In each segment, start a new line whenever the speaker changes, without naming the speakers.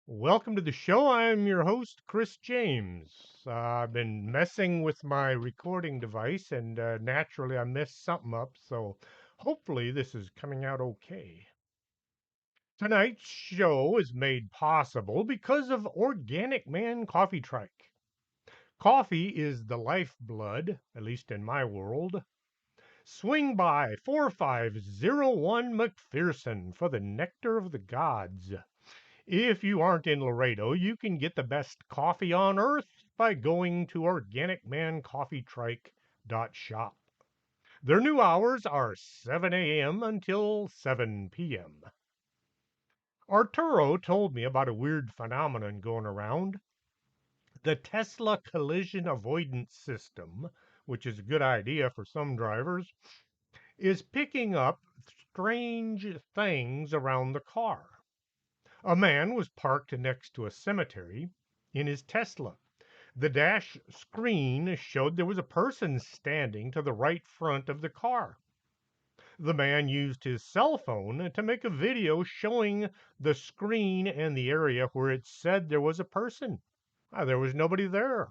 Welcome to the show. I'm your host, Chris James. I've been messing with my recording device and naturally I messed something up, so hopefully this is coming out okay. Tonight's show is made possible because of Organic Man Coffee Trike. Coffee is the lifeblood, at least in my world. Swing by 4501 McPherson for the nectar of the gods. If you aren't in Laredo, you can get the best coffee on earth by going to organicmancoffeetrike.shop. Their new hours are 7 a.m. until 7 p.m. Arturo told me about a weird phenomenon going around. The Tesla collision avoidance system, which is a good idea for some drivers, is picking up strange things around the car. A man was parked next to a cemetery in his Tesla. The dash screen showed there was a person standing to the right front of the car. The man used his cell phone to make a video showing the screen and the area where it said there was a person. There was nobody there.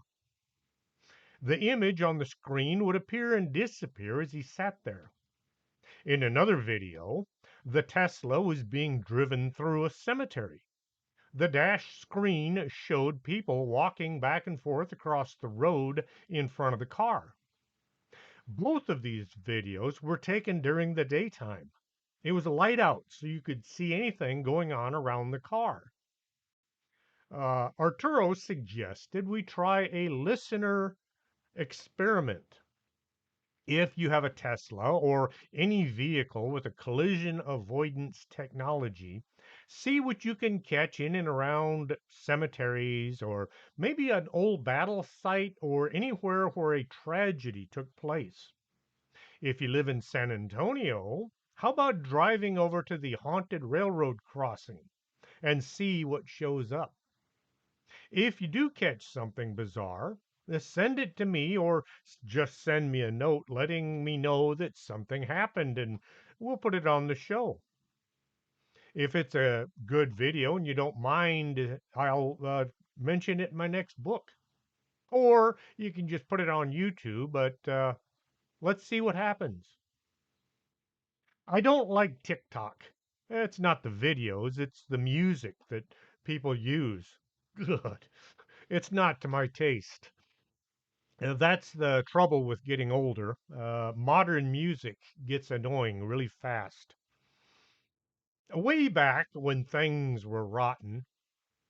The image on the screen would appear and disappear as he sat there. In another video, the Tesla was being driven through a cemetery. The dash screen showed people walking back and forth across the road in front of the car. Both of these videos were taken during the daytime. It was light out, so you could see anything going on around the car. Arturo suggested we try a listener experiment. If you have a Tesla or any vehicle with a collision avoidance technology, see what you can catch in and around cemeteries or maybe an old battle site or anywhere where a tragedy took place. If you live in San Antonio, how about driving over to the haunted railroad crossing and see what shows up? If you do catch something bizarre, send it to me or just send me a note letting me know that something happened and we'll put it on the show. If it's a good video and you don't mind, I'll mention it in my next book. Or you can just put it on YouTube, but let's see what happens. I don't like TikTok. It's not the videos, it's the music that people use. Good. It's not to my taste. That's the trouble with getting older. Modern music gets annoying really fast. Way back when things were rotten,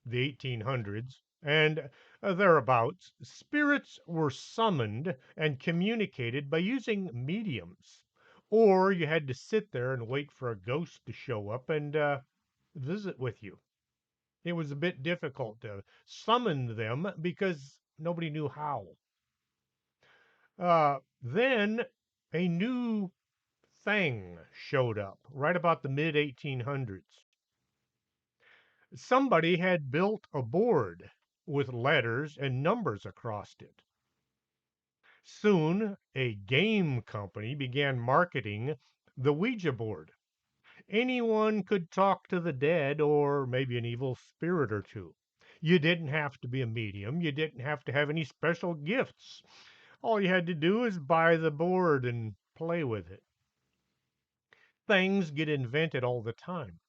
the 1800s, and thereabouts, spirits were summoned and communicated by using mediums. Or you had to sit there and wait for a ghost to show up and visit with you. It was a bit difficult to summon them because nobody knew how. Then a new thing showed up right about the mid 1800s. Somebody had built a board with letters and numbers across it. Soon, a game company began marketing the Ouija board. Anyone could talk to the dead or maybe an evil spirit or two. You didn't have to be a medium. You didn't have to have any special gifts. All you had to do is buy the board and play with it. Things get invented all the time.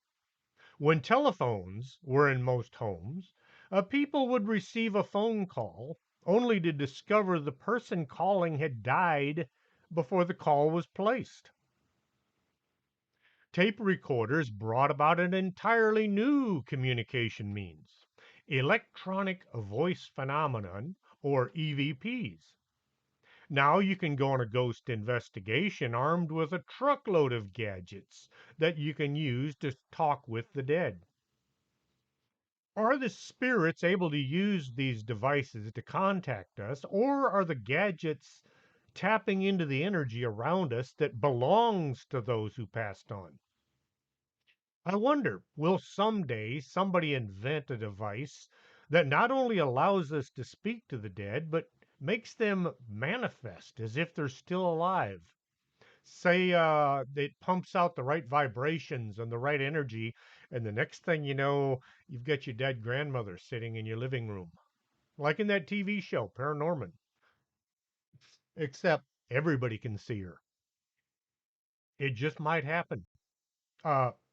When telephones were in most homes, people would receive a phone call only to discover the person calling had died before the call was placed. Tape recorders brought about an entirely new communication means, electronic voice phenomenon, or EVPs. Now you can go on a ghost investigation armed with a truckload of gadgets that you can use to talk with the dead. Are the spirits able to use these devices to contact us, or are the gadgets tapping into the energy around us that belongs to those who passed on? I wonder, will someday somebody invent a device that not only allows us to speak to the dead, but makes them manifest as if they're still alive? Say it pumps out the right vibrations and the right energy, And the next thing you know, you've got your dead grandmother sitting in your living room, like in that TV show, Paranorman, except everybody can see her. It just might happen.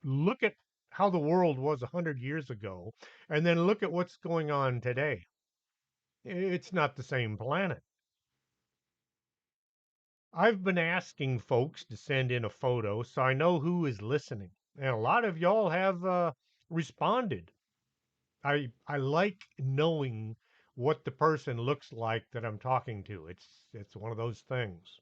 Look at how the world was 100 years ago, and then look at what's going on today. It's not the same planet. I've been asking folks to send in a photo so I know who is listening, and a lot of y'all have responded. I like knowing what the person looks like that I'm talking to. It's one of those things.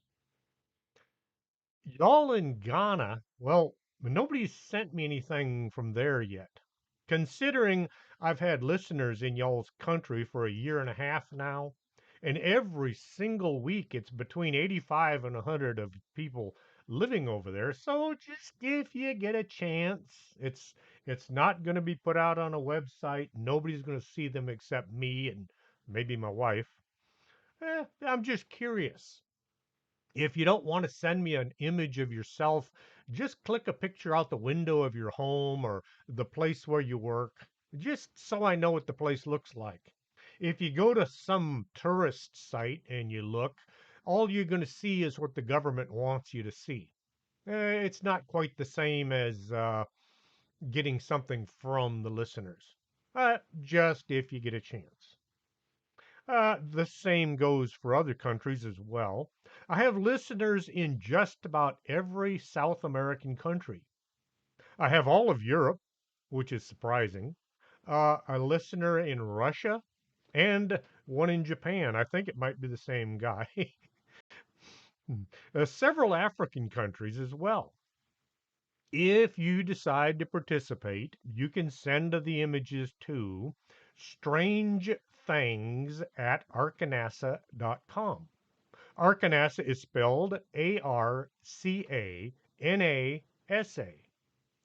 Y'all in Ghana, well, nobody's sent me anything from there yet. Considering I've had listeners in y'all's country for a year and a half now, and every single week it's between 85 and 100 of people living over there. So just if you get a chance, it's not going to be put out on a website. Nobody's going to see them except me and maybe my wife. I'm just curious. If you don't want to send me an image of yourself, just click a picture out the window of your home or the place where you work, just so I know what the place looks like. If you go to some tourist site and you look, all you're going to see is what the government wants you to see. It's not quite the same as getting something from the listeners, just if you get a chance. The same goes for other countries as well. I have listeners in just about every South American country. I have all of Europe, which is surprising, a listener in Russia, and one in Japan. I think it might be the same guy. Several African countries as well. If you decide to participate, you can send the images to strangethings at arcanasa.com. Arcanasa is spelled Arcanasa.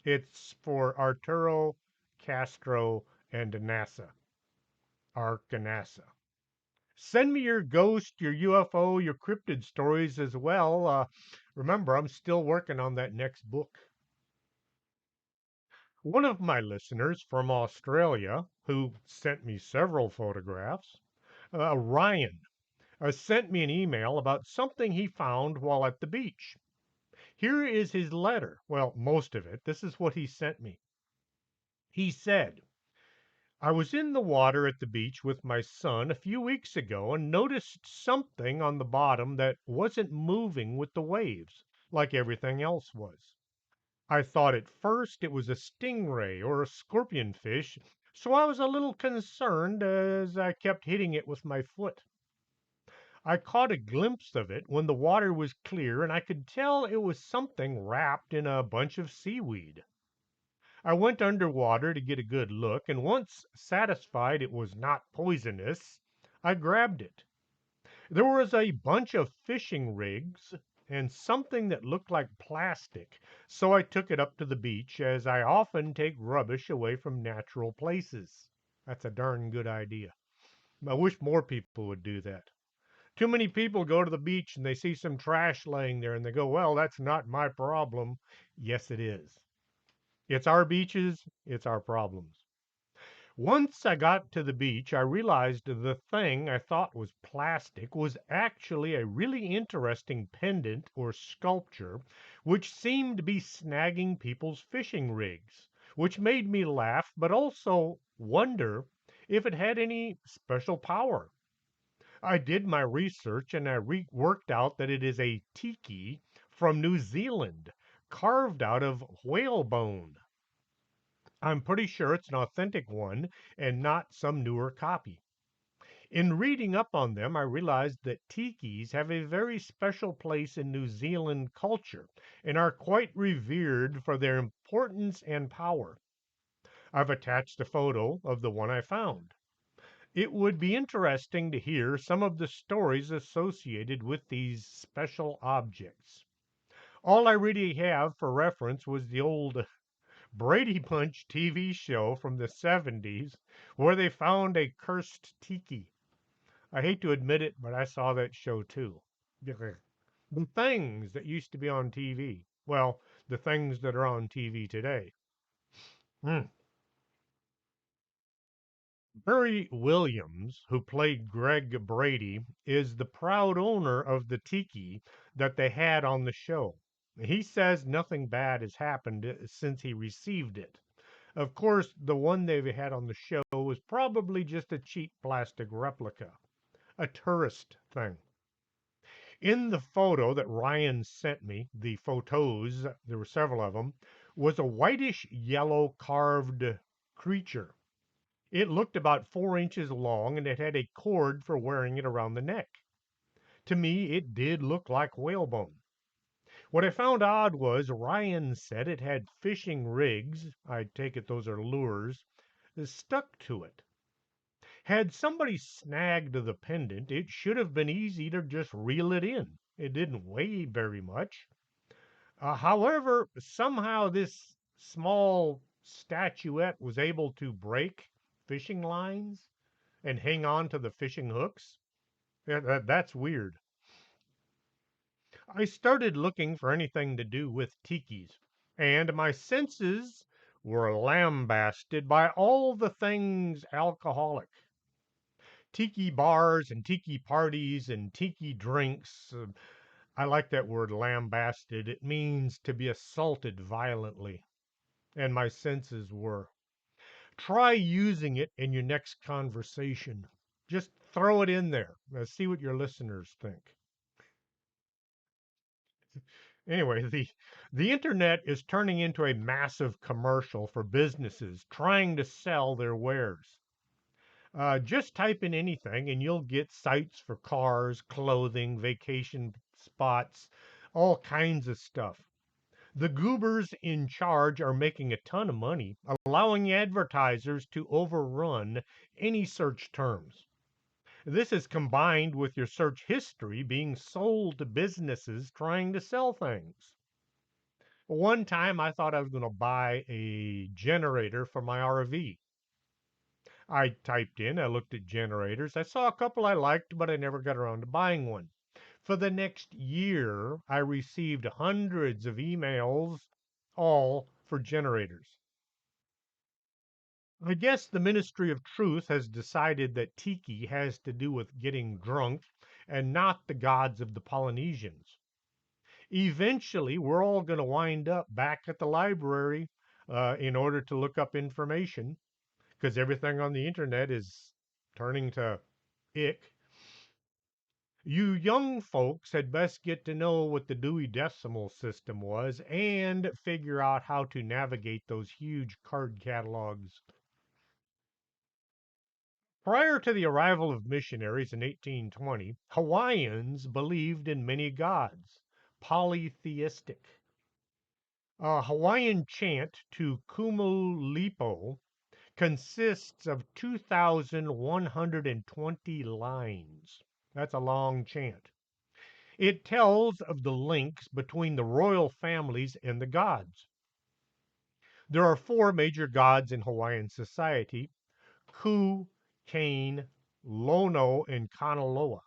It's for Arturo Castro and NASA. Arcanasa. Send me your ghost, your UFO, your cryptid stories as well. Remember, I'm still working on that next book. One of my listeners from Australia, who sent me several photographs, Ryan, sent me an email about something he found while at the beach. Here is his letter. Well, most of it. This is what he sent me. He said, I was in the water at the beach with my son a few weeks ago and noticed something on the bottom that wasn't moving with the waves like everything else was. I thought at first it was a stingray or a scorpion fish, so I was a little concerned as I kept hitting it with my foot. I caught a glimpse of it when the water was clear and I could tell it was something wrapped in a bunch of seaweed. I went underwater to get a good look, and once satisfied it was not poisonous, I grabbed it. There was a bunch of fishing rigs and something that looked like plastic, so I took it up to the beach, as I often take rubbish away from natural places. That's a darn good idea. I wish more people would do that. Too many people go to the beach and they see some trash laying there and they go, well, that's not my problem. Yes, it is. It's our beaches, it's our problems. Once I got to the beach, I realized the thing I thought was plastic was actually a really interesting pendant or sculpture, which seemed to be snagging people's fishing rigs, which made me laugh, but also wonder if it had any special power. I did my research and I worked out that it is a Tiki from New Zealand, carved out of whalebone. I'm pretty sure it's an authentic one and not some newer copy. In reading up on them, I realized that tikis have a very special place in New Zealand culture and are quite revered for their importance and power. I've attached a photo of the one I found. It would be interesting to hear some of the stories associated with these special objects. All I really have for reference was the old Brady Bunch TV show from the 70s where they found a cursed tiki. I hate to admit it, but I saw that show too. The things that used to be on TV. Well, the things that are on TV today. Mm. Barry Williams, who played Greg Brady, is the proud owner of the Tiki that they had on the show. He says nothing bad has happened since he received it. Of course, the one they had on the show was probably just a cheap plastic replica, a tourist thing. In the photo that Ryan sent me, the photos, there were several of them, was a whitish yellow carved creature. It looked about 4 inches long and it had a cord for wearing it around the neck. To me, it did look like whalebone. What I found odd was Ryan said it had fishing rigs, I take it those are lures, stuck to it. Had somebody snagged the pendant, it should have been easy to just reel it in. It didn't weigh very much. However, somehow this small statuette was able to break fishing lines and hang on to the fishing hooks. That's weird. I started looking for anything to do with tikis, and my senses were lambasted by all the things alcoholic. Tiki bars and tiki parties and tiki drinks. I like that word lambasted. It means to be assaulted violently. And my senses were. Try using it in your next conversation. Just throw it in there. See what your listeners think. Anyway, the internet is turning into a massive commercial for businesses trying to sell their wares. Just type in anything and you'll get sites for cars, clothing, vacation spots, all kinds of stuff. The goobers in charge are making a ton of money, allowing advertisers to overrun any search terms. This is combined with your search history being sold to businesses trying to sell things. One time I thought I was going to buy a generator for my RV. I typed in, I looked at generators. I saw a couple I liked, but I never got around to buying one. For the next year, I received hundreds of emails, all for generators. I guess the Ministry of Truth has decided that Tiki has to do with getting drunk and not the gods of the Polynesians. Eventually, we're all going to wind up back at the library in order to look up information because everything on the internet is turning to ick. You young folks had best get to know what the Dewey Decimal System was and figure out how to navigate those huge card catalogs. Prior to the arrival of missionaries in 1820, Hawaiians believed in many gods, polytheistic. A Hawaiian chant to Kumulipo consists of 2,120 lines. That's a long chant. It tells of the links between the royal families and the gods. There are four major gods in Hawaiian society: Ku, Kane, Lono, and Kanaloa.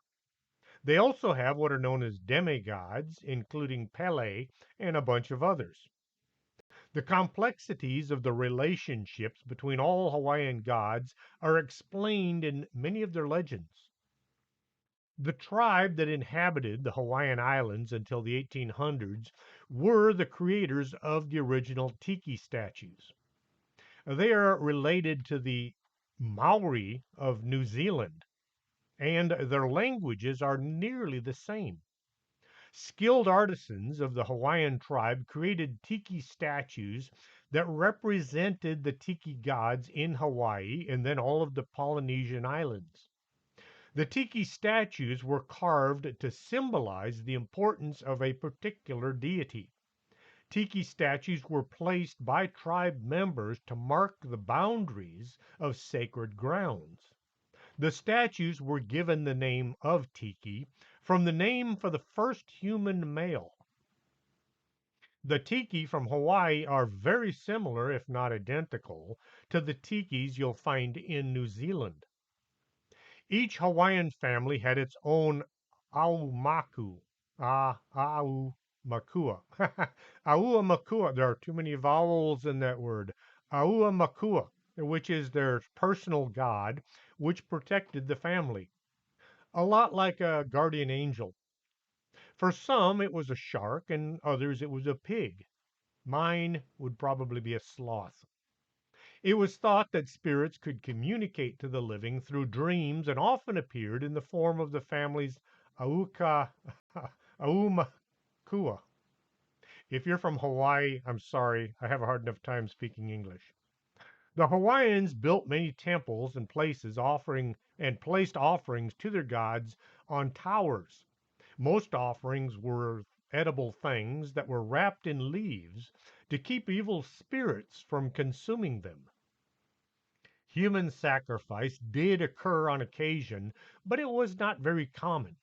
They also have what are known as demigods, including Pele and a bunch of others. The complexities of the relationships between all Hawaiian gods are explained in many of their legends. The tribe that inhabited the Hawaiian Islands until the 1800s were the creators of the original tiki statues. They are related to the Maori of New Zealand, and their languages are nearly the same. Skilled artisans of the Hawaiian tribe created tiki statues that represented the tiki gods in Hawaii and then all of the Polynesian islands. The tiki statues were carved to symbolize the importance of a particular deity. Tiki statues were placed by tribe members to mark the boundaries of sacred grounds. The statues were given the name of Tiki from the name for the first human male. The Tiki from Hawaii are very similar, if not identical, to the Tikis you'll find in New Zealand. Each Hawaiian family had its own aumaku. Au makua. Au makua. There are too many vowels in that word. Aumakua, which is their personal god, which protected the family, a lot like a guardian angel. For some, it was a shark, and others, it was a pig. Mine would probably be a sloth. It was thought that spirits could communicate to the living through dreams and often appeared in the form of the family's Auka, Aumakua. If you're from Hawaii, I'm sorry, I have a hard enough time speaking English. The Hawaiians built many temples and places offering and placed offerings to their gods on towers. Most offerings were edible things that were wrapped in leaves to keep evil spirits from consuming them. Human sacrifice did occur on occasion, but it was not very common.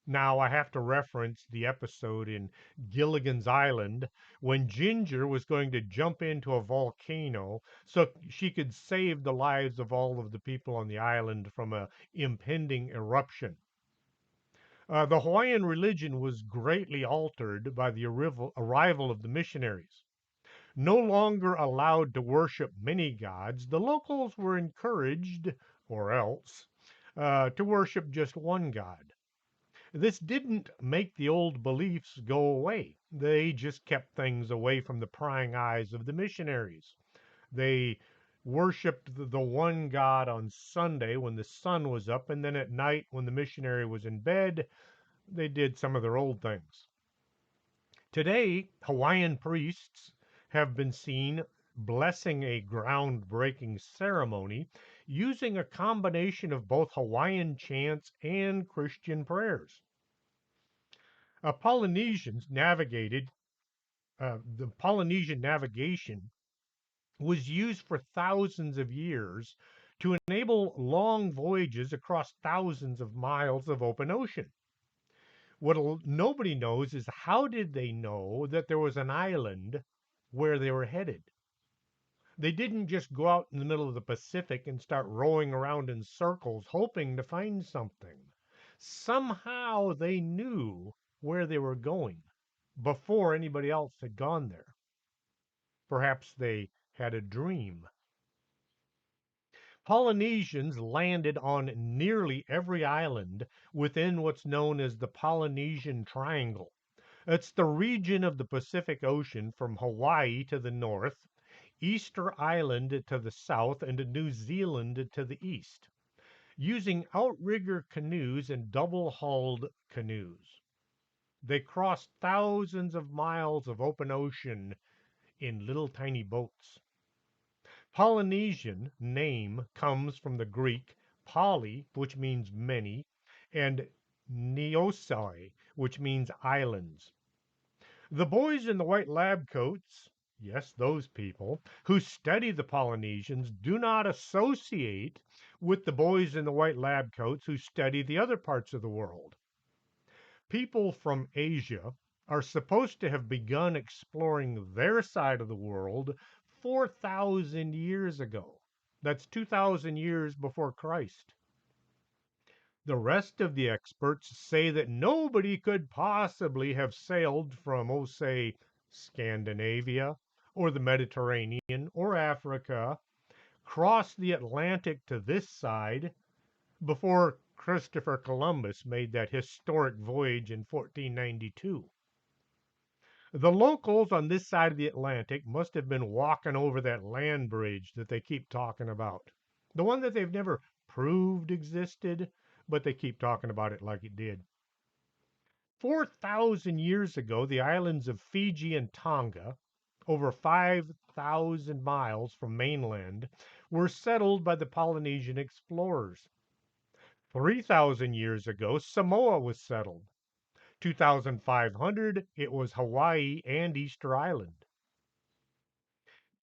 Now, I have to reference the episode in Gilligan's Island when Ginger was going to jump into a volcano so she could save the lives of all of the people on the island from a impending eruption. The Hawaiian religion was greatly altered by the arrival of the missionaries. No longer allowed to worship many gods, the locals were encouraged, or else, to worship just one god. This didn't make the old beliefs go away. They just kept things away from the prying eyes of the missionaries. They worshiped the one God on Sunday when the sun was up, and then at night when the missionary was in bed, they did some of their old things. Today, Hawaiian priests have been seen blessing a groundbreaking ceremony using a combination of both Hawaiian chants and Christian prayers. Polynesians navigated, the Polynesian navigation was used for thousands of years to enable long voyages across thousands of miles of open ocean. What nobody knows is how did they know that there was an island where they were headed? They didn't just go out in the middle of the Pacific and start rowing around in circles hoping to find something. Somehow they knew where they were going before anybody else had gone there. Perhaps they had a dream. Polynesians landed on nearly every island within what's known as the Polynesian Triangle. It's the region of the Pacific Ocean from Hawaii to the north, Easter Island to the south, and New Zealand to the east, using outrigger canoes and double hulled canoes. They crossed thousands of miles of open ocean in little tiny boats. Polynesian name comes from the Greek poly, which means many, and neosoi, which means islands. The boys in the white lab coats, yes, those people, who study the Polynesians do not associate with the boys in the white lab coats who study the other parts of the world. People from Asia are supposed to have begun exploring their side of the world 4,000 years ago. That's 2,000 years before Christ. The rest of the experts say that nobody could possibly have sailed from, oh, say, Scandinavia or the Mediterranean or Africa, crossed the Atlantic to this side before Christopher Columbus made that historic voyage in 1492. The locals on this side of the Atlantic must have been walking over that land bridge that they keep talking about. The one that they've never proved existed, but they keep talking about it like it did. 4,000 years ago, the islands of Fiji and Tonga, over 5,000 miles from mainland, were settled by the Polynesian explorers. 3,000 years ago, Samoa was settled. 2,500, it was Hawaii and Easter Island.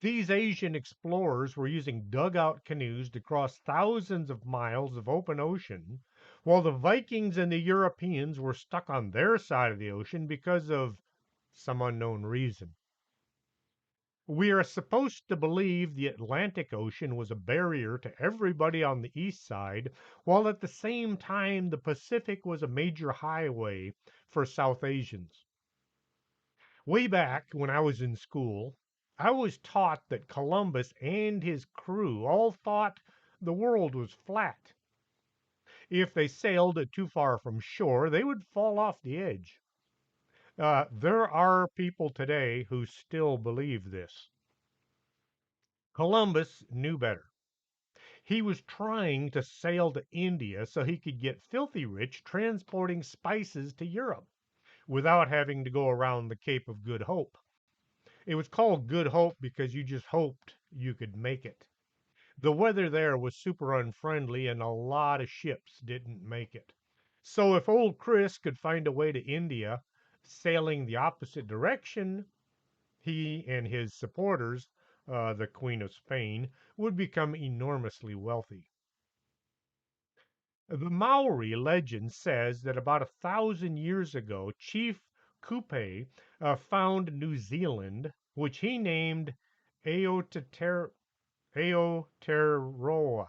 These Asian explorers were using dugout canoes to cross thousands of miles of open ocean, while the Vikings and the Europeans were stuck on their side of the ocean because of some unknown reason. We are supposed to believe the Atlantic Ocean was a barrier to everybody on the east side, while at the same time the Pacific was a major highway for South Asians. Way back when I was in school, I was taught that Columbus and his crew all thought the world was flat. If they sailed too far from shore, they would fall off the edge. There are people today who still believe this. Columbus knew better. He was trying to sail to India so he could get filthy rich transporting spices to Europe without having to go around the Cape of Good Hope. It was called Good Hope because you just hoped you could make it. The weather there was super unfriendly and a lot of ships didn't make it. So if old Chris could find a way to India, sailing the opposite direction, he and his supporters, the Queen of Spain, would become enormously wealthy. The Maori legend says that about 1,000 years ago, Chief Kupe found New Zealand, which he named Aotearoa. Aotearoa.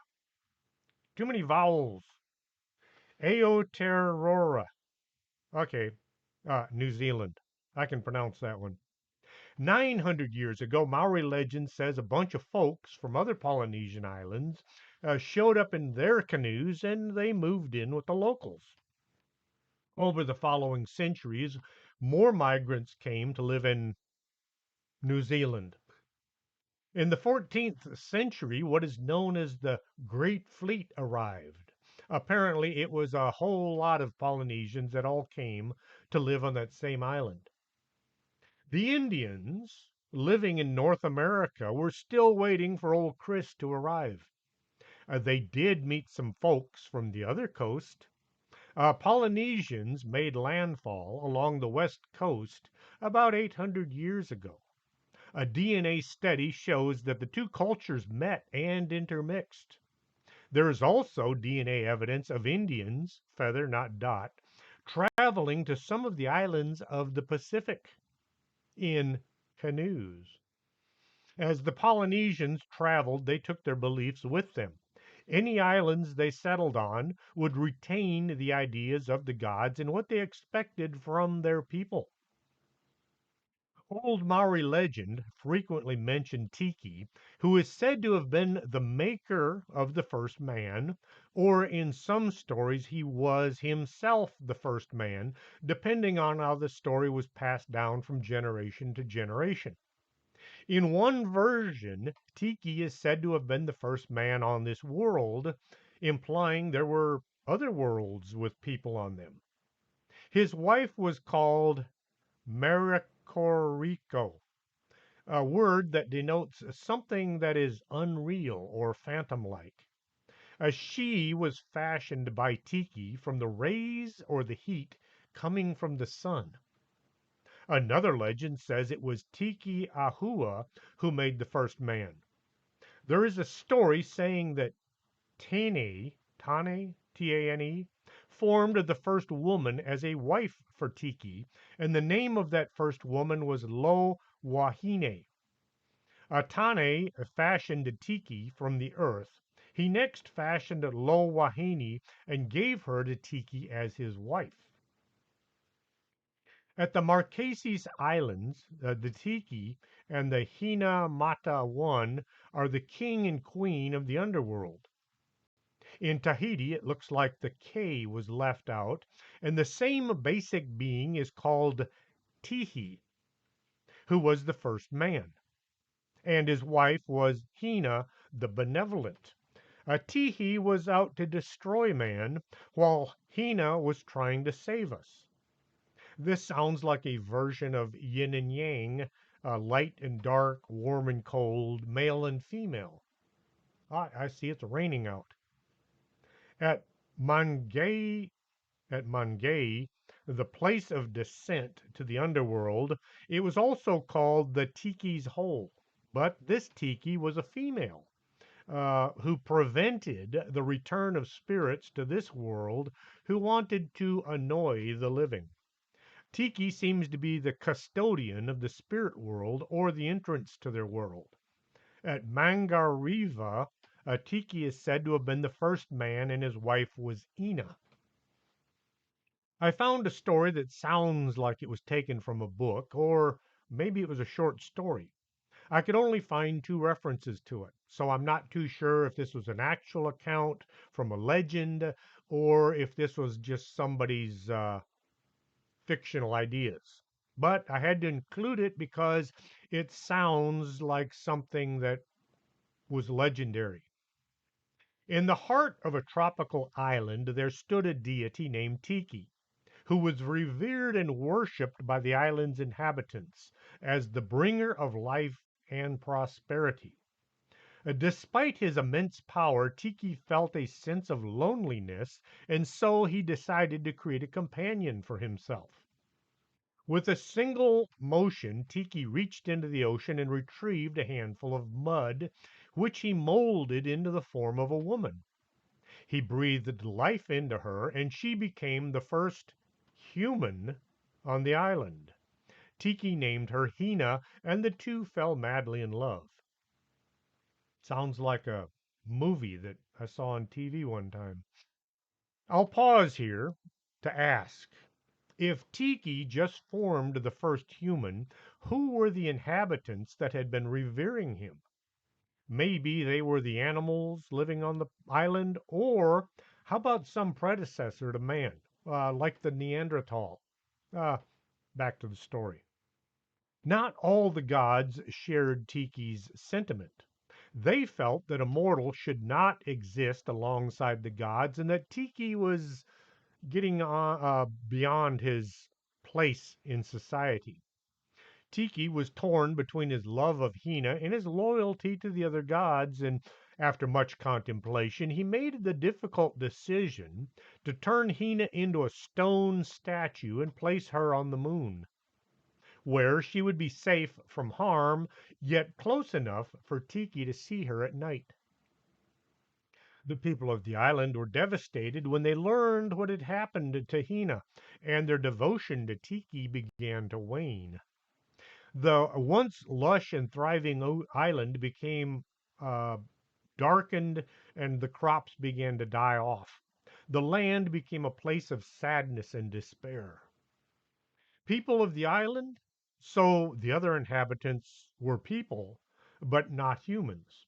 Too many vowels. Aotearoa. Okay, New Zealand. I can pronounce that one. 900 years ago, Maori legend says a bunch of folks from other Polynesian islands showed up in their canoes and they moved in with the locals. Over the following centuries, more migrants came to live in New Zealand. In the 14th century, what is known as the Great Fleet arrived. Apparently, it was a whole lot of Polynesians that all came to live on that same island. The Indians living in North America were still waiting for old Chris to arrive. They did meet some folks from the other coast. Polynesians made landfall along the west coast about 800 years ago. A DNA study shows that the two cultures met and intermixed. There is also DNA evidence of Indians, feather not dot, traveling to some of the islands of the Pacific in canoes. As the Polynesians traveled, they took their beliefs with them. Any islands they settled on would retain the ideas of the gods and what they expected from their people. Old Maori legend frequently mentioned Tiki, who is said to have been the maker of the first man, or in some stories, he was himself the first man, depending on how the story was passed down from generation to generation. In one version, Tiki is said to have been the first man on this world, implying there were other worlds with people on them. His wife was called Marikoriko, a word that denotes something that is unreal or phantom like. She was fashioned by Tiki from the rays or the heat coming from the sun. Another legend says it was Tiki Ahua who made the first man. There is a story saying that Tane, Tane, formed the first woman as a wife for Tiki, and the name of that first woman was Lo Wahine. Tane fashioned Tiki from the earth. He next fashioned Lo Wahine and gave her to Tiki as his wife. At the Marquesas Islands, the Tiki and the Hina Mata One are the king and queen of the underworld. In Tahiti, it looks like the K was left out, and the same basic being is called Tihi, who was the first man, and his wife was Hina the benevolent. Tihi was out to destroy man, while Hina was trying to save us. This sounds like a version of yin and yang, light and dark, warm and cold, male and female. I see it's raining out. At Mangay, at Mangay, the place of descent to the underworld, it was also called the Tiki's Hole. But this Tiki was a female who prevented the return of spirits to this world who wanted to annoy the living. Tiki seems to be the custodian of the spirit world or the entrance to their world. At Mangariva, Tiki is said to have been the first man and his wife was Ina. I found a story that sounds like it was taken from a book, or maybe it was a short story. I could only find two references to it, so I'm not too sure if this was an actual account from a legend or if this was just somebody's fictional ideas. But I had to include it because it sounds like something that was legendary. In the heart of a tropical island, there stood a deity named Tiki, who was revered and worshipped by the island's inhabitants as the bringer of life and prosperity. Despite his immense power, Tiki felt a sense of loneliness, and so he decided to create a companion for himself. With a single motion, Tiki reached into the ocean and retrieved a handful of mud, which he molded into the form of a woman. He breathed life into her, and she became the first human on the island. Tiki named her Hina, and the two fell madly in love. Sounds like a movie that I saw on TV one time. I'll pause here to ask, if Tiki just formed the first human, who were the inhabitants that had been revering him? Maybe they were the animals living on the island, or how about some predecessor to man, like the Neanderthal? Uh, Back to the story. Not all the gods shared Tiki's sentiment. They felt that a mortal should not exist alongside the gods and that Tiki was getting beyond his place in society. Tiki was torn between his love of Hina and his loyalty to the other gods, and after much contemplation, he made the difficult decision to turn Hina into a stone statue and place her on the moon, where she would be safe from harm, yet close enough for Tiki to see her at night. The people of the island were devastated when they learned what had happened to Hina, and their devotion to Tiki began to wane. The once lush and thriving island became uh, darkened, and the crops began to die off. The land became a place of sadness and despair. People of the island, so the other inhabitants were people, but not humans.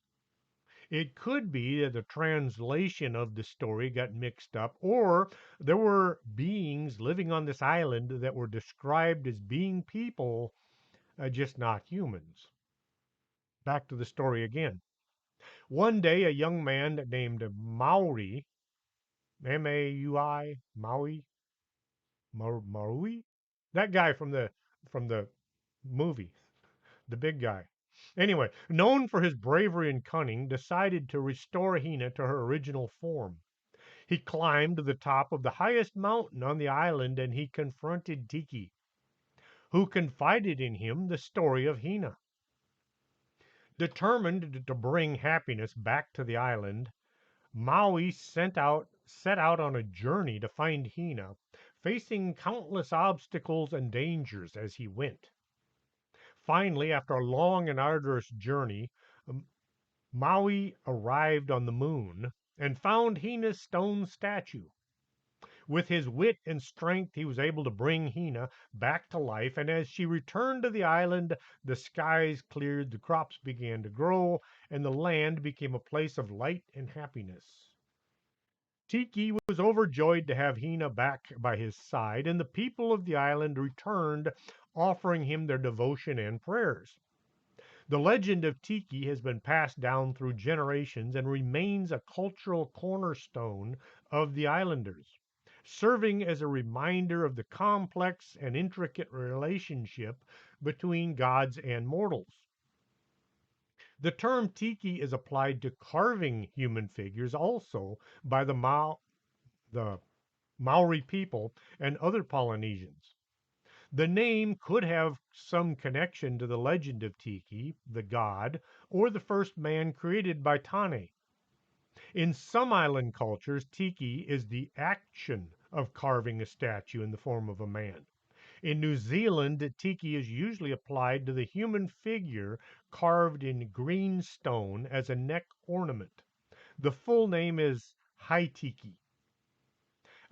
It could be that the translation of the story got mixed up, or there were beings living on this island that were described as being people, just not humans. Back to the story again. One day, a young man named Maui, Maui, Maui, Maui, that guy from the movie, the big guy. Anyway, known for his bravery and cunning, decided to restore Hina to her original form. He climbed to the top of the highest mountain on the island and he confronted Tiki, who confided in him the story of Hina. Determined to bring happiness back to the island, Maui set out on a journey to find Hina, facing countless obstacles and dangers as he went. Finally, after a long and arduous journey, um, Maui arrived on the moon and found Hina's stone statue. With his wit and strength, he was able to bring Hina back to life, and as she returned to the island, the skies cleared, the crops began to grow, and the land became a place of light and happiness. Tiki was overjoyed to have Hina back by his side, and the people of the island returned, offering him their devotion and prayers. The legend of Tiki has been passed down through generations and remains a cultural cornerstone of the islanders, serving as a reminder of the complex and intricate relationship between gods and mortals. The term Tiki is applied to carving human figures also by the Maori people and other Polynesians. The name could have some connection to the legend of Tiki, the god, or the first man created by Tane. In some island cultures, Tiki is the action of carving a statue in the form of a man. In New Zealand, Tiki is usually applied to the human figure carved in green stone as a neck ornament. The full name is Hai Tiki.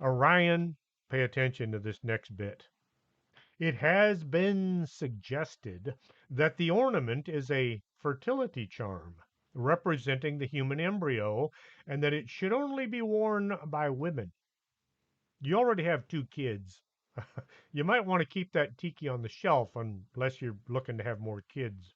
Orion, pay attention to this next bit. It has been suggested that the ornament is a fertility charm representing the human embryo and that it should only be worn by women. You already have two kids. You might want to keep that tiki on the shelf unless you're looking to have more kids.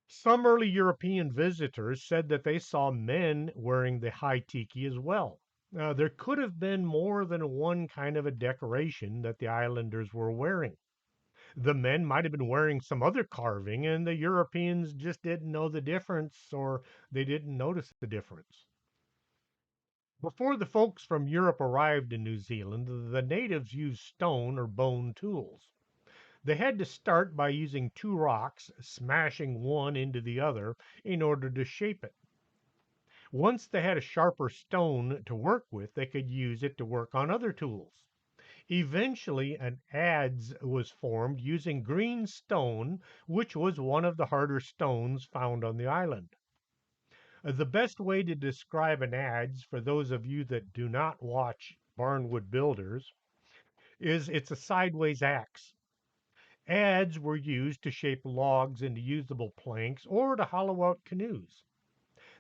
Some early European visitors said that they saw men wearing the high tiki as well. There could have been more than one kind of a decoration that the islanders were wearing. The men might have been wearing some other carving, and the Europeans just didn't know the difference or they didn't notice the difference. Before the folks from Europe arrived in New Zealand, the natives used stone or bone tools. They had to start by using two rocks, smashing one into the other in order to shape it. Once they had a sharper stone to work with, they could use it to work on other tools. Eventually, an adze was formed using green stone, which was one of the harder stones found on the island. The best way to describe an adze for those of you that do not watch Barnwood Builders is it's a sideways axe. Adze were used to shape logs into usable planks or to hollow out canoes.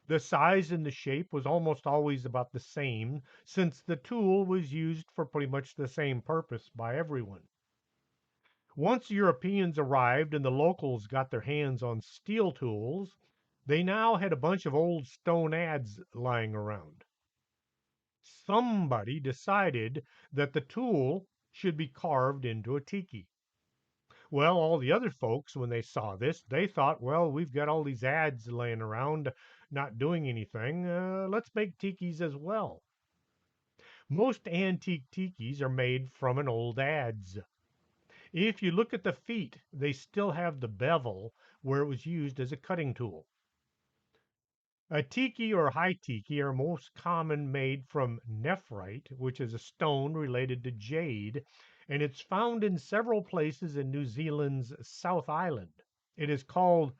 The size and the shape was almost always about the same, since the tool was used for pretty much the same purpose by everyone. Once Europeans arrived and the locals got their hands on steel tools, they now had a bunch of old stone adze lying around. Somebody decided that the tool should be carved into a tiki. Well, all the other folks, when they saw this, they thought, well, we've got all these adze laying around not doing anything. Let's make tikis as well. Most antique tikis are made from an old adze. If you look at the feet, they still have the bevel where it was used as a cutting tool. A tiki or high tiki are most common made from nephrite, which is a stone related to jade, and it's found in several places in New Zealand's South Island. It is called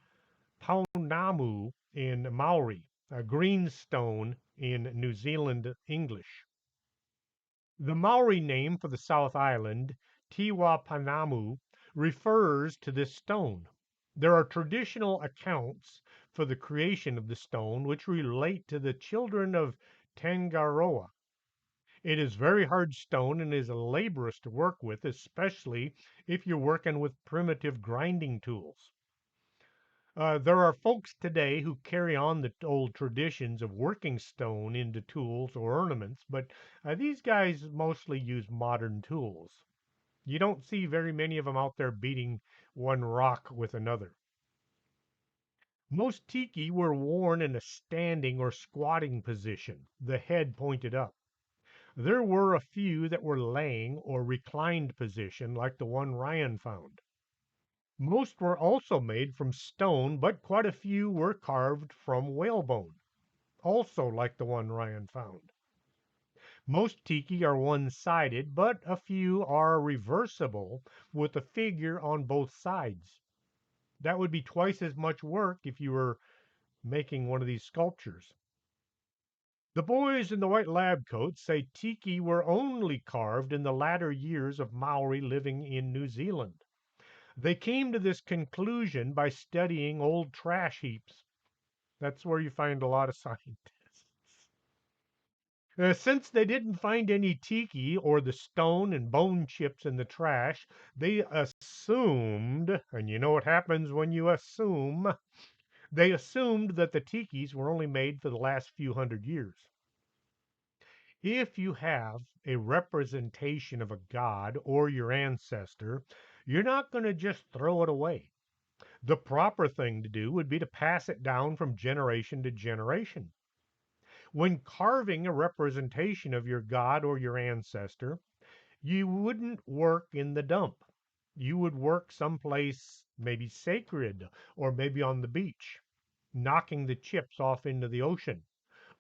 Paunamu in Maori, a greenstone in New Zealand English. The Maori name for the South Island, Tiwapanamu, refers to this stone. There are traditional accounts for the creation of the stone which relate to the children of Tangaroa. It is very hard stone and is laborious to work with, especially if you're working with primitive grinding tools. There are folks today who carry on the old traditions of working stone into tools or ornaments, but these guys mostly use modern tools. You don't see very many of them out there beating one rock with another. Most tiki were worn in a standing or squatting position, the head pointed up. There were a few that were laying or reclined position, like the one Ryan found. Most were also made from stone, but quite a few were carved from whalebone, also like the one Ryan found. Most tiki are one-sided, but a few are reversible with a figure on both sides. That would be twice as much work if you were making one of these sculptures. The boys in the white lab coats say tiki were only carved in the latter years of Maori living in New Zealand. They came to this conclusion by studying old trash heaps. That's where you find a lot of scientists. Since they didn't find any tiki or the stone and bone chips in the trash, they assumed, and you know what happens when you assume, they assumed that the tikis were only made for the last few hundred years. If you have a representation of a god or your ancestor, you're not going to just throw it away. The proper thing to do would be to pass it down from generation to generation. When carving a representation of your god or your ancestor, you wouldn't work in the dump. You would work someplace maybe sacred or maybe on the beach, knocking the chips off into the ocean.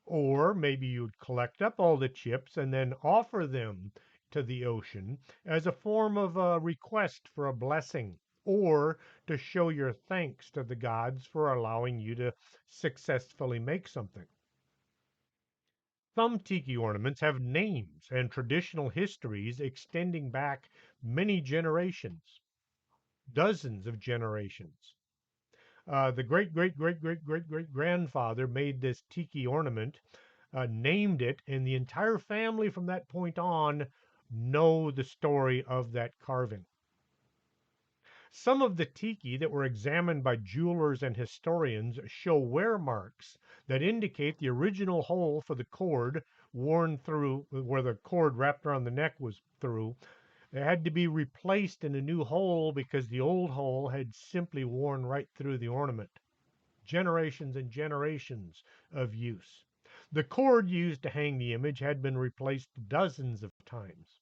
Or maybe you'd collect up all the chips and then offer them to the ocean as a form of a request for a blessing or to show your thanks to the gods for allowing you to successfully make something. Some tiki ornaments have names and traditional histories extending back many generations, dozens of generations. The great great great great great great grandfather made this tiki ornament, named it, and the entire family from that point on know the story of that carving. Some of the tiki that were examined by jewelers and historians show wear marks that indicate the original hole for the cord worn through, where the cord wrapped around the neck was through. It had to be replaced in a new hole because the old hole had simply worn right through the ornament. Generations and generations of use. The cord used to hang the image had been replaced dozens of times.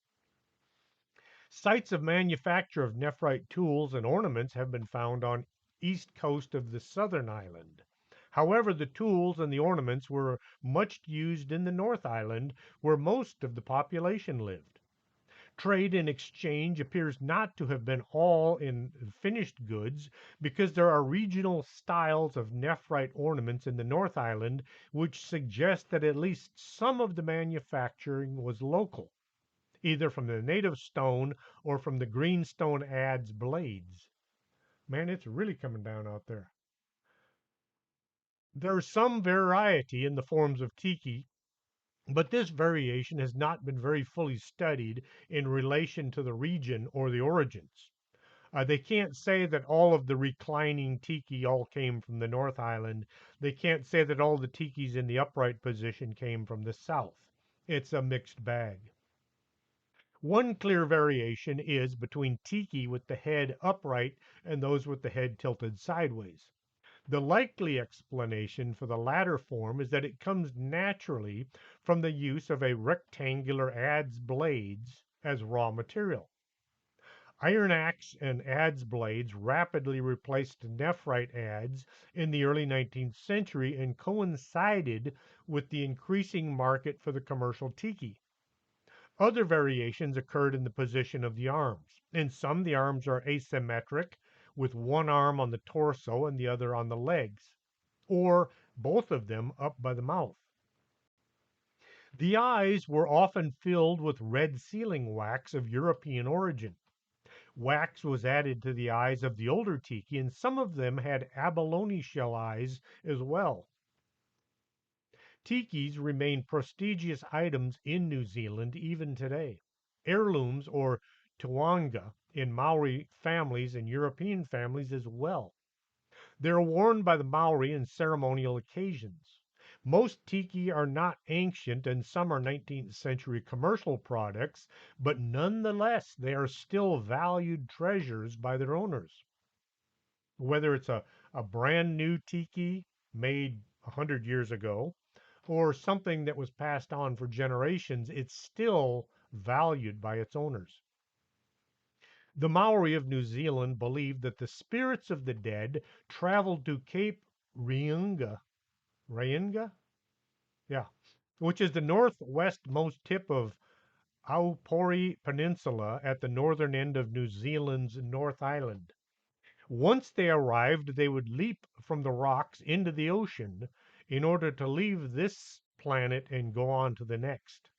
Sites of manufacture of nephrite tools and ornaments have been found on east coast of the southern island. However, the tools and the ornaments were much used in the North Island, where most of the population lived. Trade and exchange appears not to have been all in finished goods because there are regional styles of nephrite ornaments in the North Island which suggest that at least some of the manufacturing was local, either from the native stone or from the greenstone adze blades. Man, it's really coming down out there. There's some variety in the forms of tiki, but this variation has not been very fully studied in relation to the region or the origins. They can't say that all of the reclining tiki all came from the North Island. They can't say that all the tikis in the upright position came from the South. It's a mixed bag. One clear variation is between tiki with the head upright and those with the head tilted sideways. The likely explanation for the latter form is that it comes naturally from the use of a rectangular adze blades as raw material. Iron axe and adze blades rapidly replaced nephrite adze in the early 19th century and coincided with the increasing market for the commercial tiki. Other variations occurred in the position of the arms. In some, the arms are asymmetric, with one arm on the torso and the other on the legs, or both of them up by the mouth. The eyes were often filled with red sealing wax of European origin. Wax was added to the eyes of the older tiki, and some of them had abalone shell eyes as well. Tikis remain prestigious items in New Zealand even today. Heirlooms or tuanga in Maori families and European families as well. They're worn by the Maori in ceremonial occasions. Most tiki are not ancient and some are 19th century commercial products, but nonetheless, they are still valued treasures by their owners. Whether it's a brand new tiki made 100 years ago or something that was passed on for generations, it's still valued by its owners. The Maori of New Zealand believed that the spirits of the dead traveled to Cape Reinga, Reinga? Yeah, which is the northwestmost tip of Aupori Peninsula at the northern end of New Zealand's North Island. Once they arrived, they would leap from the rocks into the ocean in order to leave this planet and go on to the next.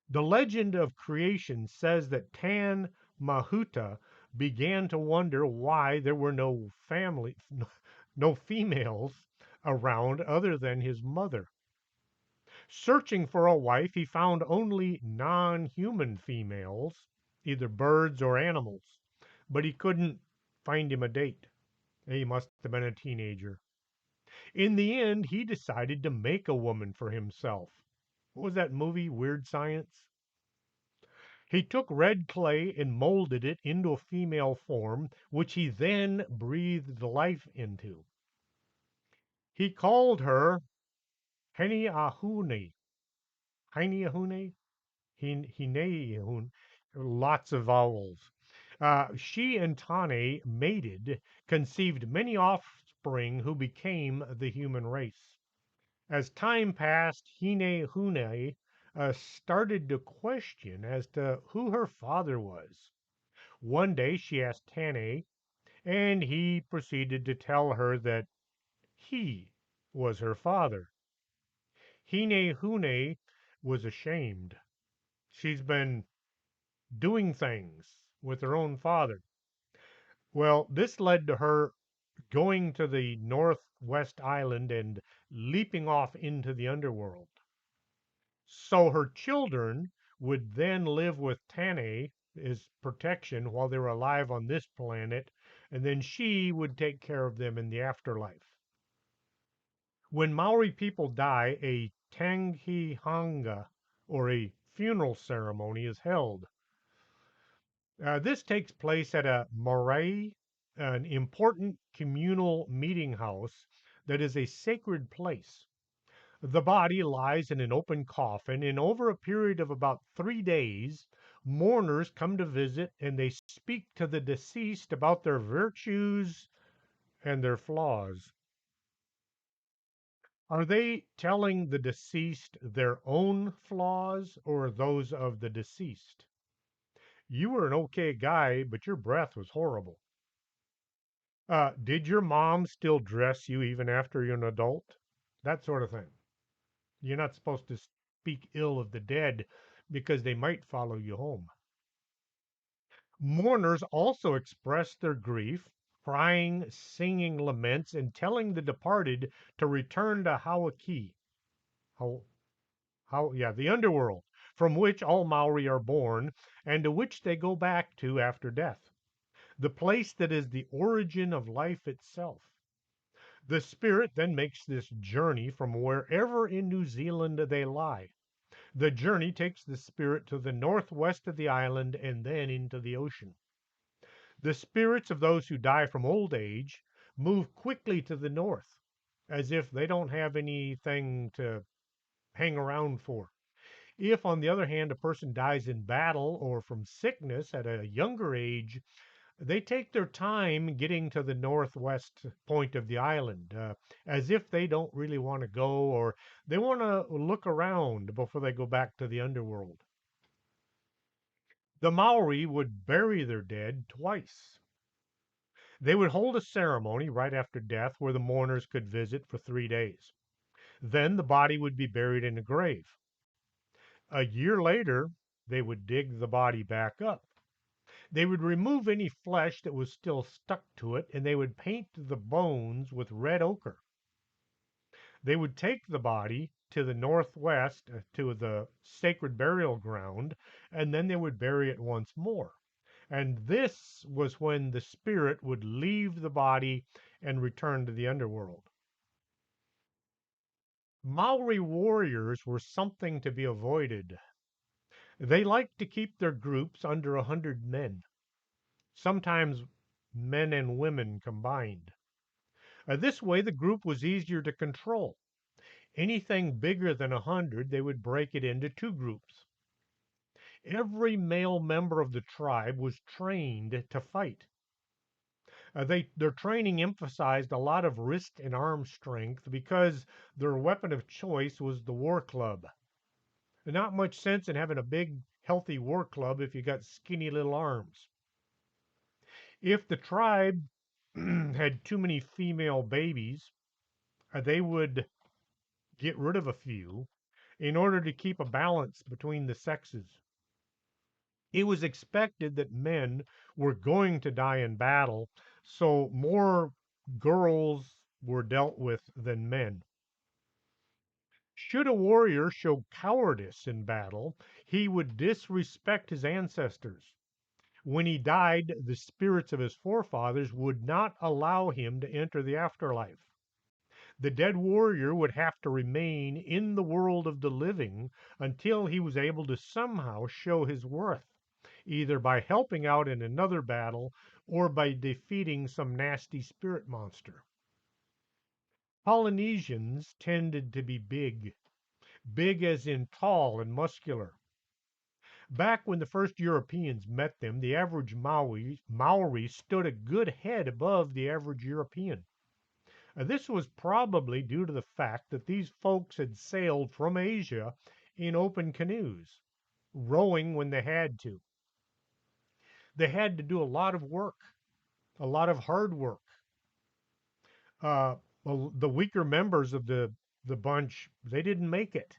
The legend of creation says that Tan Mahuta began to wonder why there were no females around other than his mother. Searching for a wife, he found only non-human females, either birds or animals, but he couldn't find him a date. He must have been a teenager. In the end, he decided to make a woman for himself. What was that movie, Weird Science? He took red clay and molded it into a female form, which he then breathed life into. He called her Heniahune. Heniahune? Hineahune. Lots of vowels. She and Tane mated, conceived many offspring who became the human race. As time passed, Hinehune started to question as to who her father was. One day she asked Tane, and he proceeded to tell her that he was her father. Hune was ashamed. She's been doing things with her own father. Well, this led to her going to the northwest island and leaping off into the underworld. So her children would then live with Tane as protection while they were alive on this planet, and then she would take care of them in the afterlife. When Maori people die, a tangihanga, or a funeral ceremony, is held. This takes place at a marae, an important communal meeting house that is a sacred place. The body lies in an open coffin, and over a period of about 3 days, mourners come to visit and they speak to the deceased about their virtues and their flaws. Are they telling the deceased their own flaws or those of the deceased? You were an okay guy, but your breath was horrible. Did your mom still dress you even after you're an adult? That sort of thing. You're not supposed to speak ill of the dead because they might follow you home. Mourners also express their grief, crying, singing laments, and telling the departed to return to Hawaki. How, yeah, the underworld, from which all Maori are born, and to which they go back to after death. The place that is the origin of life itself. The spirit then makes this journey from wherever in New Zealand they lie. The journey takes the spirit to the northwest of the island and then into the ocean. The spirits of those who die from old age move quickly to the north, as if they don't have anything to hang around for. If, on the other hand, a person dies in battle or from sickness at a younger age, they take their time getting to the northwest point of the island, as if they don't really want to go or they want to look around before they go back to the underworld. The Maori would bury their dead twice. They would hold a ceremony right after death where the mourners could visit for 3 days. Then the body would be buried in a grave. A year later, they would dig the body back up. They would remove any flesh that was still stuck to it, and they would paint the bones with red ochre. They would take the body to the northwest to the sacred burial ground, and then they would bury it once more. And this was when the spirit would leave the body and return to the underworld. Maori warriors were something to be avoided. They liked to keep their groups under 100 men, sometimes men and women combined. This way, the group was easier to control. Anything bigger than 100, they would break it into two groups. Every male member of the tribe was trained to fight. Their training emphasized a lot of wrist and arm strength because their weapon of choice was the war club. Not much sense in having a big, healthy war club if you got skinny little arms. If the tribe had too many female babies, they would get rid of a few in order to keep a balance between the sexes. It was expected that men were going to die in battle, so more girls were dealt with than men. Should a warrior show cowardice in battle, he would disrespect his ancestors. When he died, the spirits of his forefathers would not allow him to enter the afterlife. The dead warrior would have to remain in the world of the living until he was able to somehow show his worth, either by helping out in another battle or by defeating some nasty spirit monster. Polynesians tended to be big, big as in tall and muscular. Back when the first Europeans met them, the average Maori stood a good head above the average European. This was probably due to the fact that these folks had sailed from Asia in open canoes, rowing when they had to. They had to do a lot of work, a lot of hard work. Well, the weaker members of the the bunch, they didn't make it.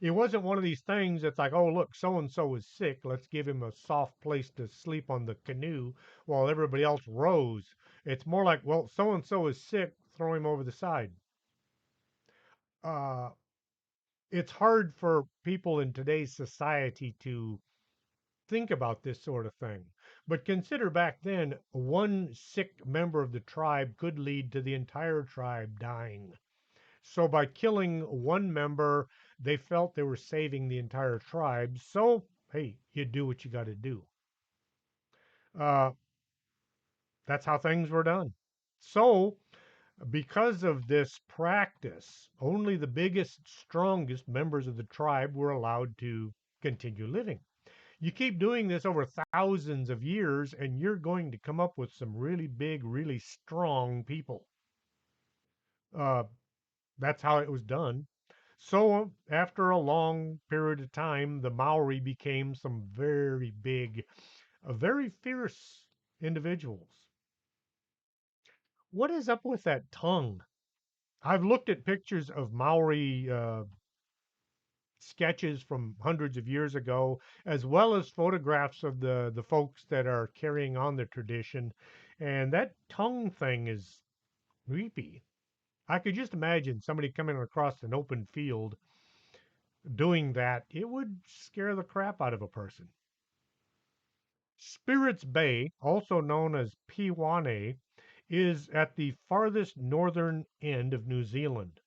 It wasn't one of these things that's like, oh, look, so and so is sick. Let's give him a soft place to sleep on the canoe while everybody else rows. It's more like, well, so and so is sick. Throw him over the side. Uh, it's hard for people in today's society to think about this sort of thing. But consider back then, one sick member of the tribe could lead to the entire tribe dying. So by killing one member, they felt they were saving the entire tribe. So, hey, you do what you got to do. Uh, that's how things were done. So, because of this practice, only the biggest, strongest members of the tribe were allowed to continue living. You keep doing this over thousands of years, and you're going to come up with some really big, really strong people. Uh, that's how it was done. So, after a long period of time, the Maori became some very big, very fierce individuals. What is up with that tongue? I've looked at pictures of Maori sketches from hundreds of years ago, as well as photographs of the folks that are carrying on the tradition, and that tongue thing is creepy. I could just imagine somebody coming across an open field doing that. It would scare the crap out of a person. Spirits Bay, also known as Piwane, is at the farthest northern end of New Zealand.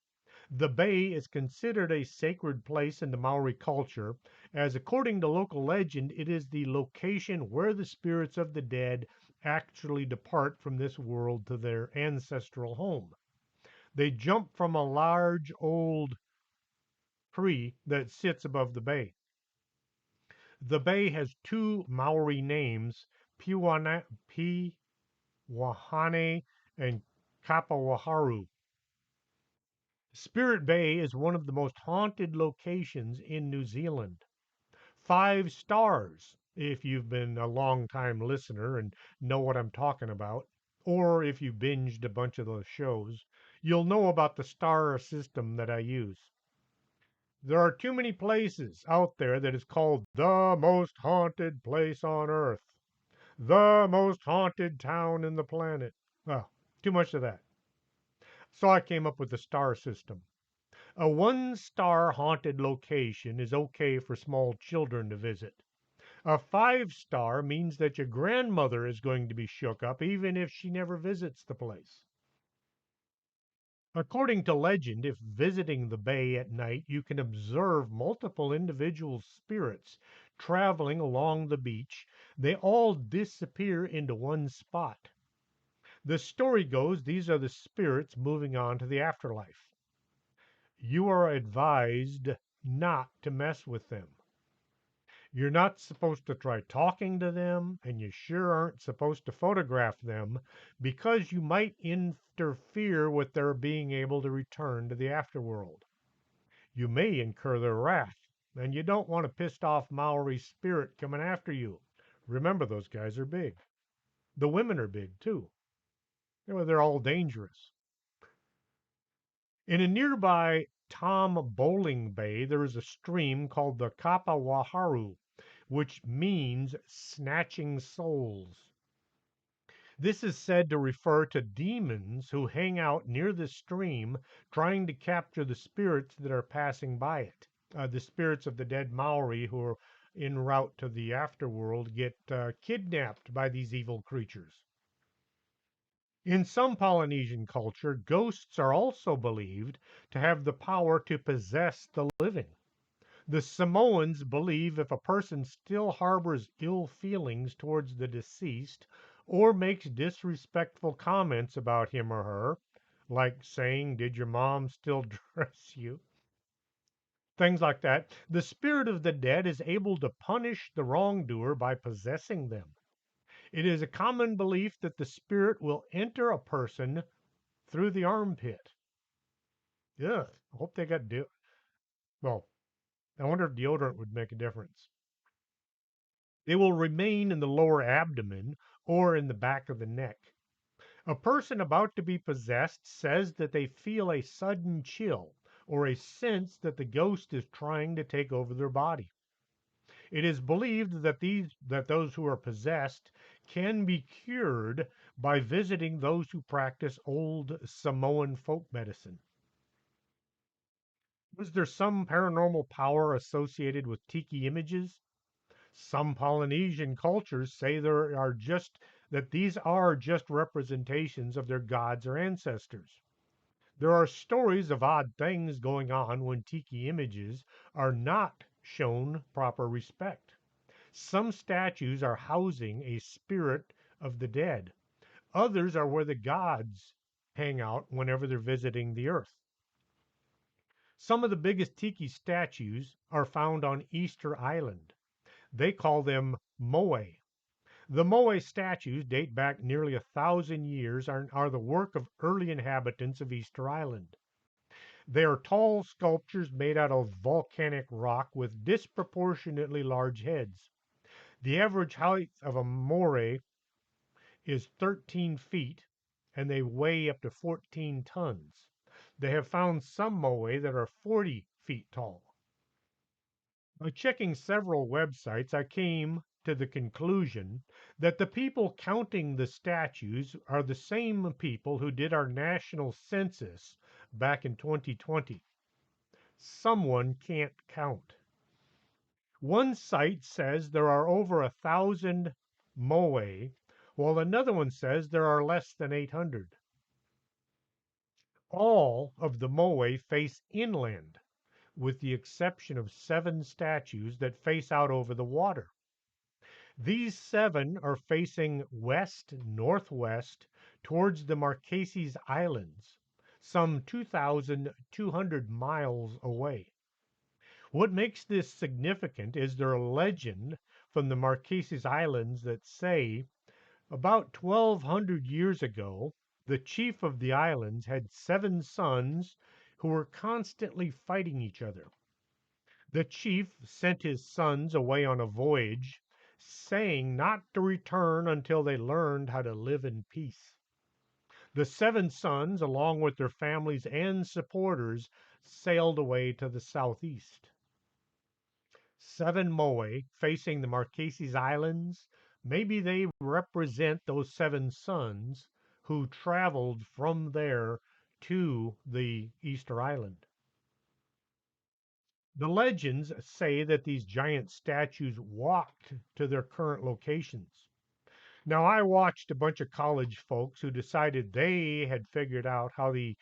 The bay is considered a sacred place in the Maori culture, as according to local legend, it is the location where the spirits of the dead actually depart from this world to their ancestral home. They jump from a large old tree that sits above the bay. The bay has two Maori names, Piwahane and Kapawaharu. Spirit Bay is one of the most haunted locations in New Zealand. 5 stars if you've been a long time listener and know what I'm talking about, or if you binged a bunch of those shows, you'll know about the star system that I use. There are too many places out there that is called the most haunted place on earth, the most haunted town in the planet. Well, too much of that. So I came up with the star system. A 1 star haunted location is okay for small children to visit. A 5 star means that your grandmother is going to be shook up even if she never visits the place. According to legend, if visiting the bay at night, you can observe multiple individual spirits traveling along the beach. They all disappear into one spot. The story goes these are the spirits moving on to the afterlife. You are advised not to mess with them. You're not supposed to try talking to them, and you sure aren't supposed to photograph them because you might interfere with their being able to return to the afterworld. You may incur their wrath, and you don't want a pissed off Maori spirit coming after you. Remember, those guys are big. The women are big too. They're all dangerous. In a nearby Tom Bowling Bay, there is a stream called the Kapawaharu, which means snatching souls. This is said to refer to demons who hang out near the stream trying to capture the spirits that are passing by it. The spirits of the dead Maori who are en route to the afterworld get kidnapped by these evil creatures. In some Polynesian culture, ghosts are also believed to have the power to possess the living. The Samoans believe if a person still harbors ill feelings towards the deceased or makes disrespectful comments about him or her, like saying, "Did your mom still dress you?" Things like that, the spirit of the dead is able to punish the wrongdoer by possessing them. It is a common belief that the spirit will enter a person through the armpit. Yeah, I hope they got well, I wonder if deodorant would make a difference. They will remain in the lower abdomen or in the back of the neck. A person about to be possessed says that they feel a sudden chill or a sense that the ghost is trying to take over their body. It is believed that those who are possessed can be cured by visiting those who practice old Samoan folk medicine. Was there some paranormal power associated with tiki images? Some Polynesian cultures say these are just representations of their gods or ancestors. There are stories of odd things going on when tiki images are not shown proper respect. Some statues are housing a spirit of the dead. Others are where the gods hang out whenever they're visiting the earth. Some of the biggest tiki statues are found on Easter Island. They call them moe. The moe statues date back nearly 1,000 years and are the work of early inhabitants of Easter Island. They are tall sculptures made out of volcanic rock with disproportionately large heads. The average height of a moray is 13 feet and they weigh up to 14 tons. They have found some moai that are 40 feet tall. By checking several websites, I came to the conclusion that the people counting the statues are the same people who did our national census back in 2020. Someone can't count. One site says there are over 1,000 moai, while another one says there are less than 800. All of the moai face inland, with the exception of 7 statues that face out over the water. These 7 are facing west northwest towards the Marquesas Islands, some 2,200 miles away. What makes this significant is their legend from the Marquesas Islands that say about 1,200 years ago, the chief of the islands had 7 sons who were constantly fighting each other. The chief sent his sons away on a voyage, saying not to return until they learned how to live in peace. The 7 sons, along with their families and supporters, sailed away to the southeast. 7 moai facing the Marquesas Islands, maybe they represent those 7 sons who traveled from there to the Easter Island. The legends say that these giant statues walked to their current locations. Now, I watched a bunch of college folks who decided they had figured out how the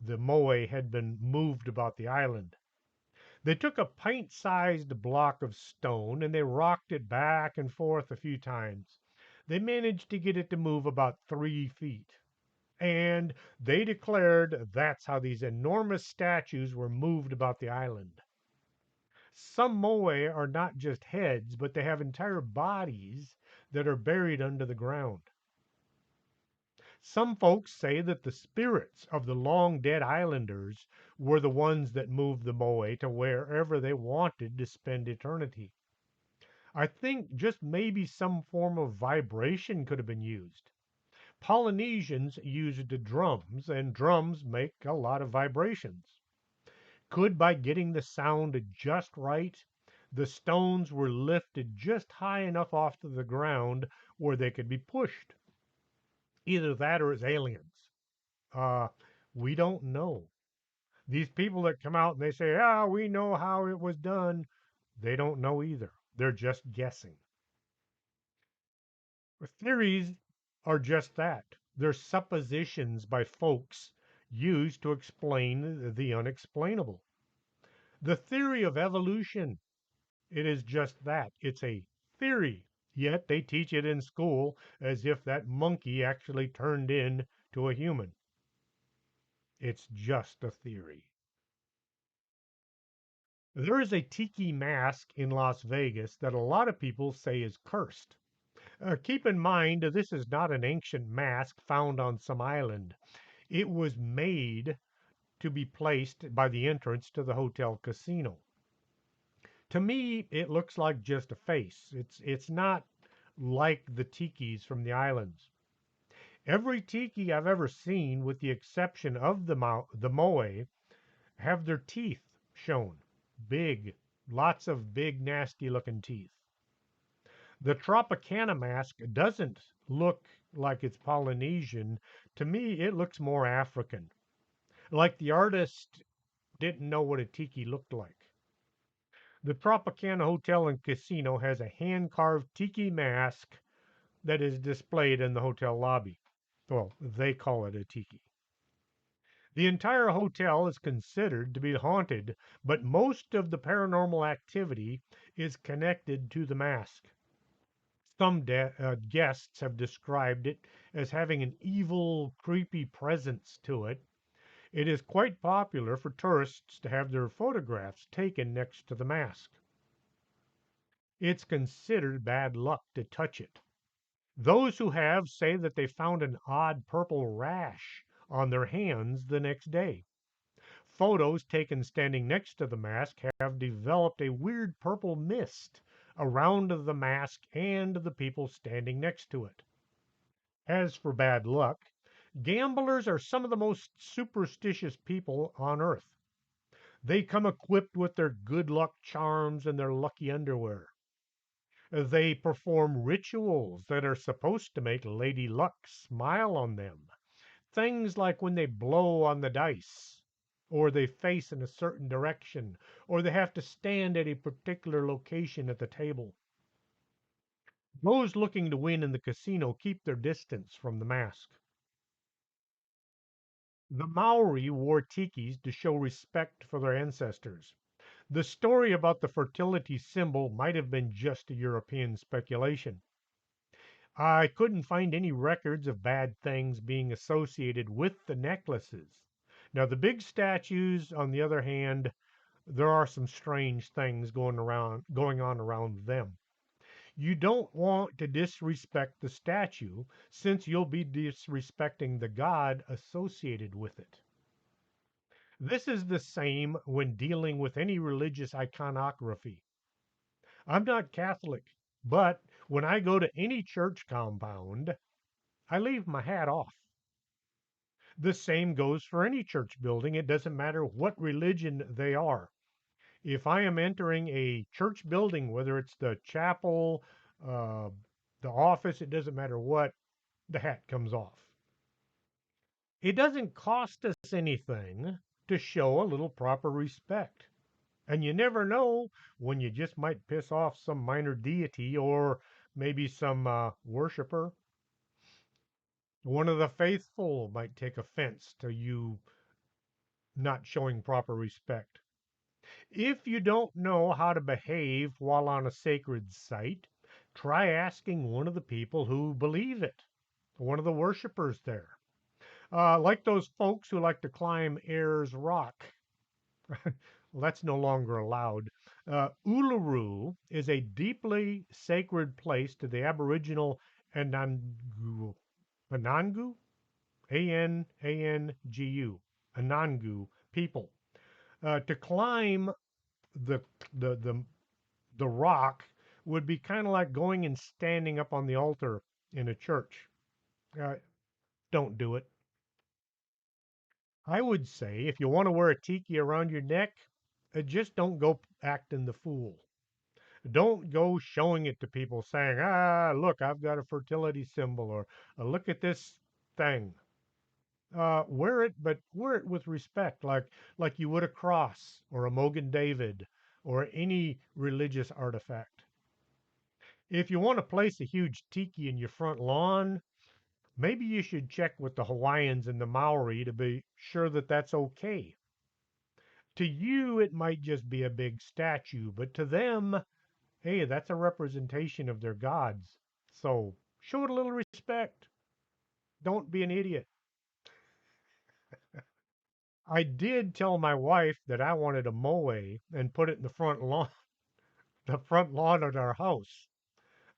moai had been moved about the island. They took a pint-sized block of stone and they rocked it back and forth a few times. They managed to get it to move about 3 feet. And they declared that's how these enormous statues were moved about the island. Some moai are not just heads, but they have entire bodies that are buried under the ground. Some folks say that the spirits of the long dead islanders were the ones that moved the moai to wherever they wanted to spend eternity. I think just maybe some form of vibration could have been used. Polynesians used drums, and drums make a lot of vibrations. Could, by getting the sound just right, the stones were lifted just high enough off to the ground where they could be pushed. Either that or it's aliens. Uh, we don't know. These people that come out and they say, "Ah, we know how it was done," they don't know either. They're just guessing. Theories are just that. They're suppositions by folks used to explain the unexplainable. The theory of evolution, it is just that. It's a theory. Yet they teach it in school as if that monkey actually turned into a human. It's just a theory. There is a tiki mask in Las Vegas that a lot of people say is cursed. Keep in mind, this is not an ancient mask found on some island. It was made to be placed by the entrance to the hotel casino. To me, it looks like just a face. It's not like the tikis from the islands. Every tiki I've ever seen, with the exception of the moai, have their teeth shown. Big, lots of big, nasty looking teeth. The Tropicana mask doesn't look like it's Polynesian. To me, it looks more African. Like the artist didn't know what a tiki looked like. The Tropicana Hotel and Casino has a hand carved tiki mask that is displayed in the hotel lobby. Well, they call it a tiki. The entire hotel is considered to be haunted, but most of the paranormal activity is connected to the mask. Some guests have described it as having an evil, creepy presence to it. It is quite popular for tourists to have their photographs taken next to the mask. It's considered bad luck to touch it. Those who have say that they found an odd purple rash on their hands the next day. Photos taken standing next to the mask have developed a weird purple mist around the mask and the people standing next to it. As for bad luck, gamblers are some of the most superstitious people on earth. They come equipped with their good luck charms and their lucky underwear. They perform rituals that are supposed to make Lady Luck smile on them. Things like when they blow on the dice, or they face in a certain direction, or they have to stand at a particular location at the table. Those looking to win in the casino keep their distance from the mask. The Maori wore tikis to show respect for their ancestors. The story about the fertility symbol might have been just a European speculation. I couldn't find any records of bad things being associated with the necklaces. Now, the big statues, on the other hand, there are some strange things going on around them. You don't want to disrespect the statue since you'll be disrespecting the god associated with it. This is the same when dealing with any religious iconography. I'm not Catholic, but when I go to any church compound, I leave my hat off. The same goes for any church building. It doesn't matter what religion they are. If I am entering a church building, whether it's the chapel, uh, the office, it doesn't matter what, the hat comes off. It doesn't cost us anything to show a little proper respect. And you never know when you just might piss off some minor deity or maybe some worshiper. One of the faithful might take offense to you not showing proper respect. If you don't know how to behave while on a sacred site, try asking one of the people who believe it, one of the worshipers there. Like those folks who like to climb Ayers Rock. Well, that's no longer allowed. Uluru is a deeply sacred place to the Aboriginal Anangu, Anangu, Anangu, Anangu people. To climb the the the the rock would be kind of like going and standing up on the altar in a church. Uh, don't do it. I would say if you want to wear a tiki around your neck, just don't go acting the fool. Don't go showing it to people saying, look, I've got a fertility symbol, or look at this thing. Wear it, but wear it with respect, like you would a cross or a Mogan David or any religious artifact. If you want to place a huge tiki in your front lawn, maybe you should check with the Hawaiians and the Maori to be sure that that's okay. To you, it might just be a big statue, but to them, hey, that's a representation of their gods. So show it a little respect. Don't be an idiot. I did tell my wife that I wanted a moe and put it in the front lawn, the front lawn of our house.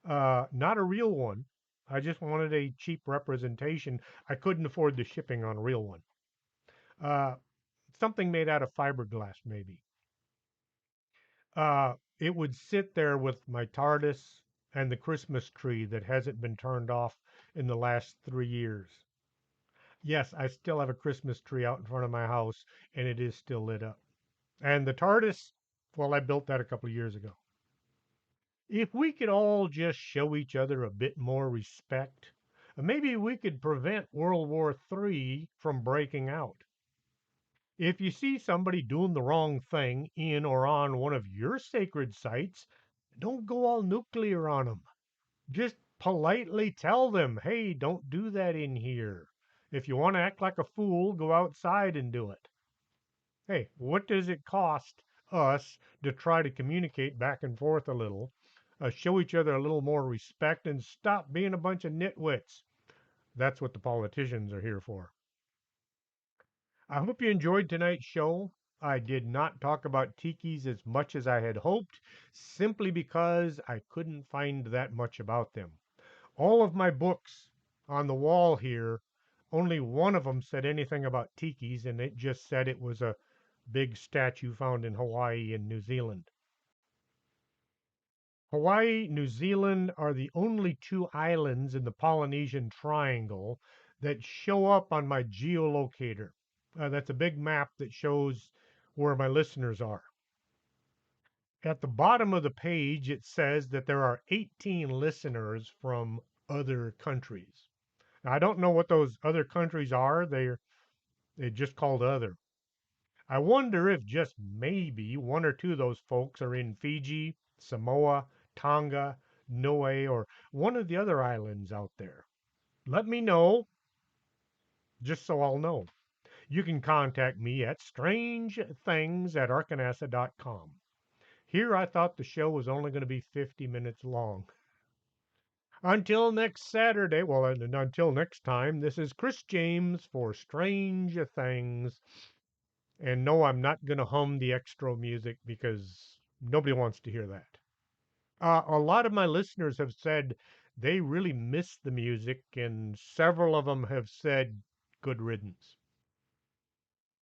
Not a real one. I just wanted a cheap representation. I couldn't afford the shipping on a real one. Uh, Something made out of fiberglass, maybe. It would sit there with my TARDIS and the Christmas tree that hasn't been turned off in the last 3 years. Yes, I still have a Christmas tree out in front of my house, and it is still lit up. And the TARDIS, well, I built that a couple of years ago. If we could all just show each other a bit more respect, maybe we could prevent World War III from breaking out. If you see somebody doing the wrong thing in or on one of your sacred sites, don't go all nuclear on them. Just politely tell them, hey, don't do that in here. If you want to act like a fool, go outside and do it. Hey, what does it cost us to try to communicate back and forth a little, show each other a little more respect, and stop being a bunch of nitwits? That's what the politicians are here for. I hope you enjoyed tonight's show. I did not talk about tikis as much as I had hoped, simply because I couldn't find that much about them. All of my books on the wall here, only one of them said anything about tikis, and it just said it was a big statue found in Hawaii and New Zealand. Hawaii, New Zealand are the only two islands in the Polynesian Triangle that show up on my geolocator. That's a big map that shows where my listeners are. At the bottom of the page, it says that there are 18 listeners from other countries. Now, I don't know what those other countries are. They're just called other. I wonder if just maybe one or two of those folks are in Fiji, Samoa, Tonga, Niue, or one of the other islands out there. Let me know, just so I'll know. You can contact me at strangethings@arcanasa.com. Here I thought the show was only going to be 50 minutes long. Until next Saturday, well, and until next time, this is Chris James for Strange Things. And no, I'm not going to hum the extra music because nobody wants to hear that. A lot of my listeners have said they really miss the music, and several of them have said good riddance.